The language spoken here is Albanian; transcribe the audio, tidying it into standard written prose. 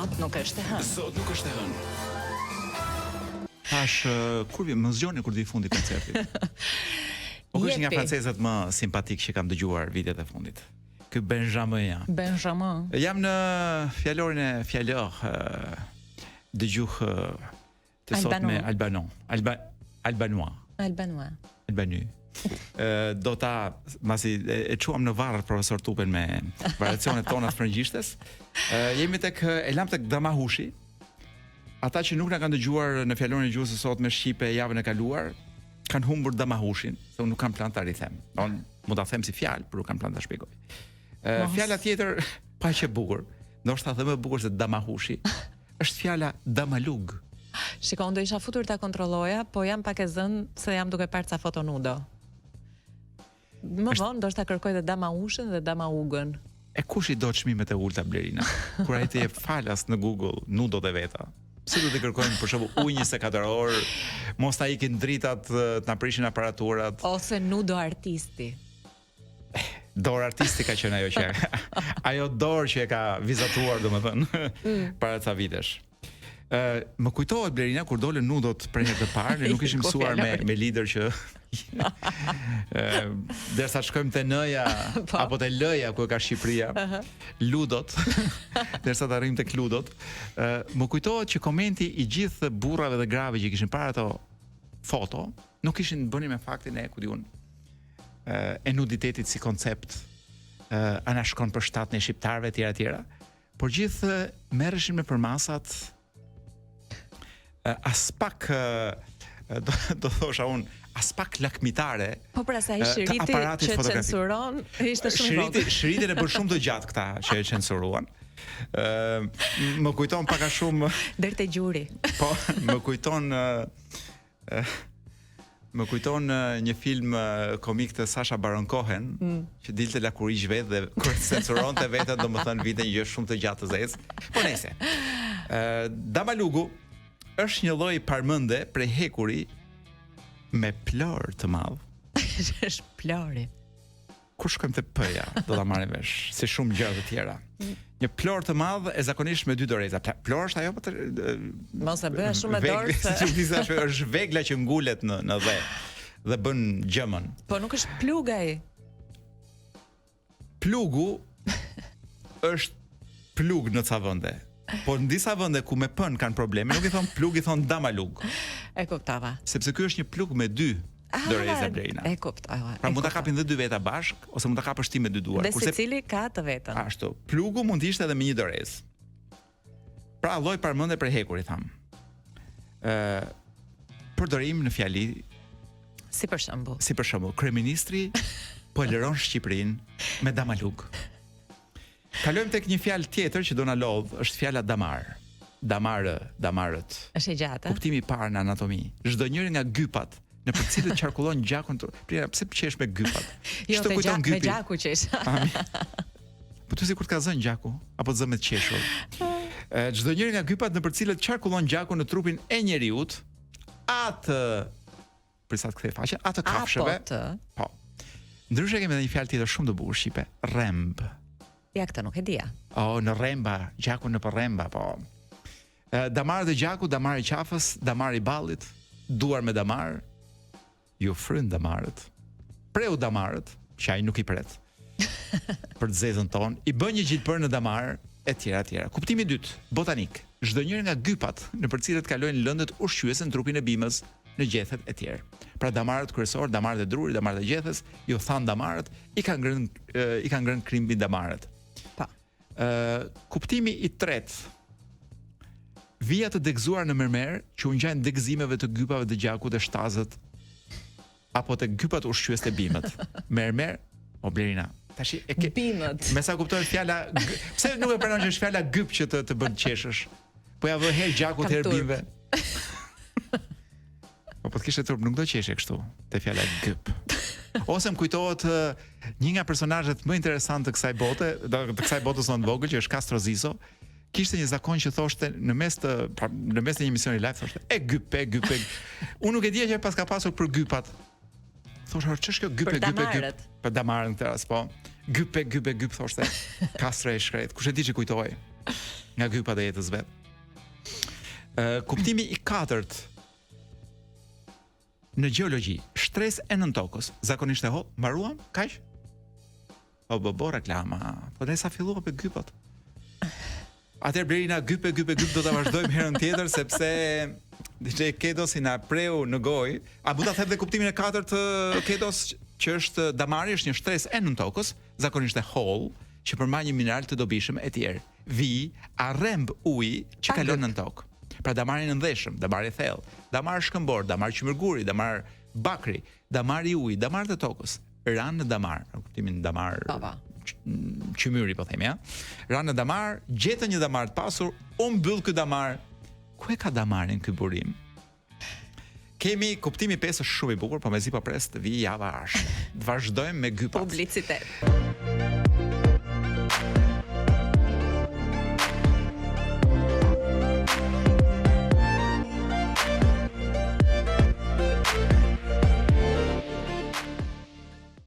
Sot nuk është e hënë. Sot nuk është e hënë. Tash kur vi më zgjoni kur vi fundi koncertit. Po kush nga francezët më simpatik që kam dëgjuar vitet e fundit? Ky Benjamin. Benjamin. Jam në fjalorin e fjalor dëgjuh të sot me Albanois. Do ta masi e çuam në varr profesor Tupen me variacionet tona të frëngjishtes. Jemi tek e lam tek Damahushi. Ata që nuk na kanë dëgjuar në fjalorin e gjuhës së sot me shqipe javën e kaluar, kanë humbur Damahushin, se unë nuk kam plan ta rithem. Unë mund ta them si fjalë, por nuk kam plan ta shpjegoj. Fjala tjetër pa që bukur, ndoshta edhe më bukur se Damahushi, është fjala Damalug. Shikon, do isha futur ta kontrolloja, po jam pak e zënë se jam duke parë ca foto nudo. Më vonë ndoshta kërkoj dhe Damahushin dhe Damaugën. E kush i do çmimet e ulta Blerina? Kur ai të jep falas në Google nudot e veta. Si do të kërkojmë për shembull ujë 24 orë, mos ta ikin dritat, të na prishin aparaturat. Ose nudo artisti. Dorë artisti ka qenë ajo që ajo dorë që e ka vizatuar domethënë para ca vitesh. Më kujtohet Blerina kur dolën nudot për herë të parë, ne nuk ishim mësuar me lider që derisa shkojmë te N-ja apo te L-ja ku ka Shqipëria, ludot, derisa të arrijmë tek ludot, më kujtohet që komenti i gjithë burrave dhe grave që kishin parë ato foto, nuk kishin bënë me faktin e ku diun e nuditetit si koncept, ana shkon për shtatën e shqiptarëve etj, por gjithë merreshin me përmasat as pak do thosha unë as pak lakmitare. Po pra sa i shiriti që censuron ishte shumë i vogël. Shiritin e bën shumë të gjatë këta që e censuruan. Më kujton pak a shumë deri te gjuri. Po, më kujton një film komik të Sacha Baron Cohen që dilte lakurish vetë dhe kur censuronte vetën domethënë vinte një gjë shumë të gjatë të zezë. Po nëse. Damalugu është një lloj parmënde prej hekuri me plor të madh. Është plori. Kur shkojmë te P-ja, do ta marrim vesh, si shumë gjëra të tjera. Një plor të madh e zakonisht me dy doreza. Plor është ajo po mos e bëja shumë me dorë se është vegla që ngulet në dhe bën gjëmën. Po nuk është plug ai. Plugu është plug në ca vende. Po në disa vende ku me pën kanë probleme, nuk i thon plug, i thon damalug. E kuptova. Sepse ky është një plug me dy doreza Blerina. E kuptova. Pra mund ta kapin dhe dy veta bashk ose mund ta kapësh ti me dy duar. Dhe secili ka të vetën. Ashtu. Plugu mund të ishte edhe me një dorezë. Pra lloj parmënde për hekuri tham. Përdorim në fjali si për shembull, kryeministri po lëron Shqipërinë me damalug. Kalojmë tek një fjalë tjetër që do na lodh, është fjala damar. Damarët. Është e gjatë. Kuptimi i parë në anatomi. Çdo njëri nga gypat në për cilët qarkullon gjakun, pse pëlqesh me gypat? Jo, të gjaku me gjaku qesh. Po tu sikur të ka zënë gjaku apo zë me të qeshur. Çdo njëri nga gypat në për cilët qarkullon gjaku në trupin e njeriut, atë për sa të kthej faqe, atë kafshëve. Po. Ndryshe kemi edhe një fjalë tjetër shumë të bukur shqipe, remb. Ja, këtë nuk e dija. Në remba, gjaku në për remba, po. Damar dhe gjaku, damar i qafës, damar i ballit, duar me damar, ju fryn damarët, preu damarët, që ai nuk i pret, për të zezën tonë, i bën një gjilpër në damar, etj. Kuptimi i dytë, botanik, çdo njëri nga gypat në për cilët kalojnë lëndët ushqyese në trupin e bimës, në gjethet etj. Pra damarët kryesor, damarët e drurit, damarët e gjethes, ju than damarët, i kanë ngrënë krimbin damarët. Pa. Kuptimi i tretë, vija të degëzuar në mermer që u ngjajnë degëzimeve të gypave të gjakut dhe shtazët apo të gypat ushqyes të bimët. Mermer, o Blerina, tash e ke bimët. Me sa kuptohet fjala, pse nuk e pranon që është fjala gyp që të bën qeshësh? Po ja vë herë gjakut herë bimëve. Po të kishte turp nuk do qeshe kështu te fjala gyp. Ose më kujtohet një nga personazhet më interesant të kësaj bote, të kësaj botës së vogël që është Castro Zizo, kishte një zakon që thoshte në mes të një emisioni live thoshte e gyp. Unë nuk e dija që pas ka pasur për gypat. Thoshte ç'është kjo gyp. Për damarën këtë rast, po. Gyp thoshte. Castro e shkret. Kush e di që kujtoi? nga gypat e jetës vet. Kuptimi i katërt në gjeologji, shtres e nën tokës, zakonisht e holl, mbaruam, kaq? Po reklama. Po ne sa fillova me gypat. Atëherë Blerina, gyp do ta vazhdojmë herën tjetër sepse DJ Kedosi na preu në gojë. A mund ta them dhe kuptimin e katërt të Kedos, që është damari, është një shtres e nën tokës, zakonisht e holl, që përmbaj një mineral të dobishëm e tjerë. Vi, arremb uji që kalon nën tokë. Pra damari në ndeshëm, damari thellë, damar shkëmbor, damar qymërguri, damar bakri, damari i ujit, damar të tokës, ranë në damar, në kuptimin damar qymyri po themi, ja. Ranë në damar, gjetën një damar të pasur, u mbyll ky damar. Ku e ka damarin ky burim? Kemi kuptimi 5 është shumë i bukur, po mezi po pres të vi java është. Vazhdojmë me gypat. Publicitet.